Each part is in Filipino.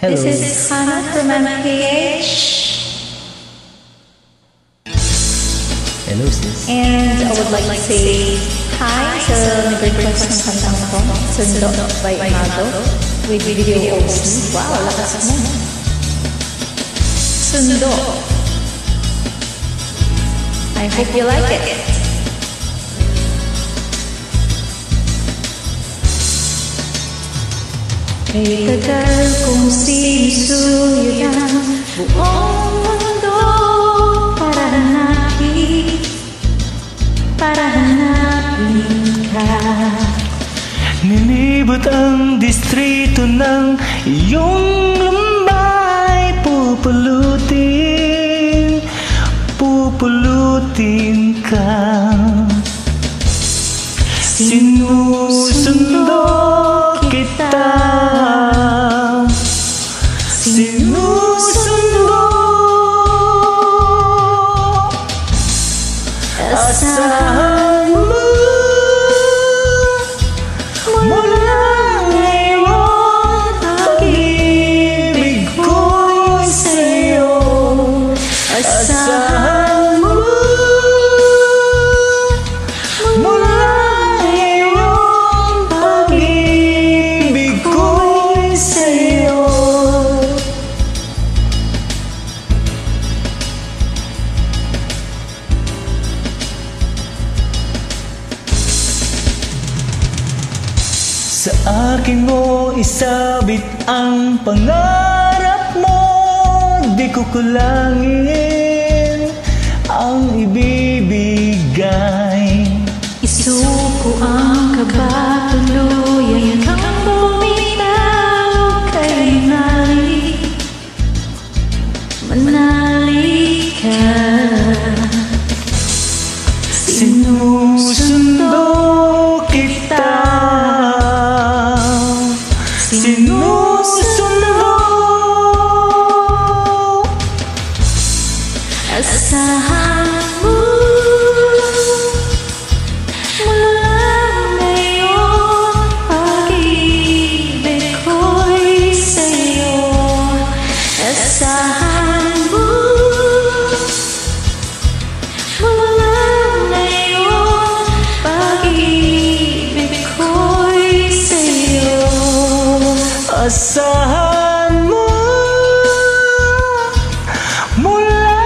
Hello. This is Hannah from MPH. Hello, sis. And I would like to say hi sa nag-request ng kantang ko, Sundo by Imago, with video OC. Wow, lakas mo. Sundo. I hope you like it. Kay tagal kong sinusuyod ang buong mundo para hanapin ka. Nilibot ang distrito ng iyong lumbay. Pupulutin ka. Sinusundo kita. Sinusundo. Asahan mo mula ngayon, pag-ibig ko'y sa'yo. Asahan mo mula ngayon, pag-ibig ko'y sa'yo. Sa akin mo isabit ang pangarap mo, di ko kulangin ang ibibigay. Isuko ang kaba, tuluyan kang bumitaw kay manali ka. Sinusundo kita. Sinusundo. Asahan mo mula ngayon, pag-ibig ko'y sa'yo. Asahan mo mula ngayon, pag-ibig ko'y sa'yo. Asahan mo mula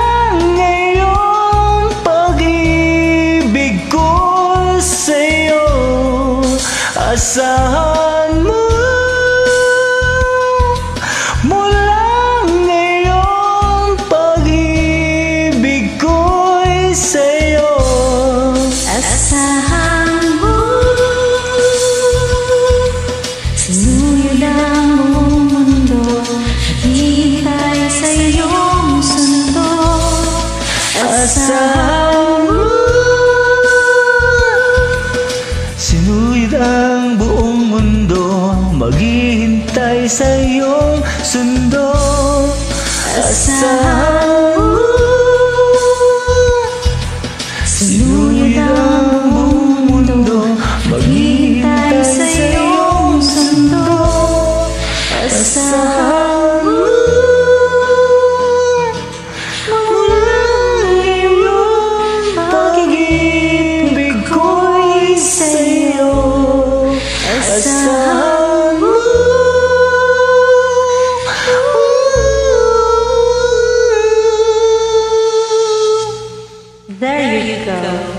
ngayon, pag-ibig ko sa'yo. Asahan mo mula ngayon, pag-ibig ko'y sa'yo. Asahan mo sinuyod ang buong mundo, naghihintay sa iyong sundo. Asahan mo sinuyod ang buong mundo, maghihintay sa iyong sundo. Asahan mo sinuyod ang buong mundo, maghihintay sa iyong sundo. Asahan mo mula ngayon, pag-ibig ko'y sa'yo. Asahan mo. There you go.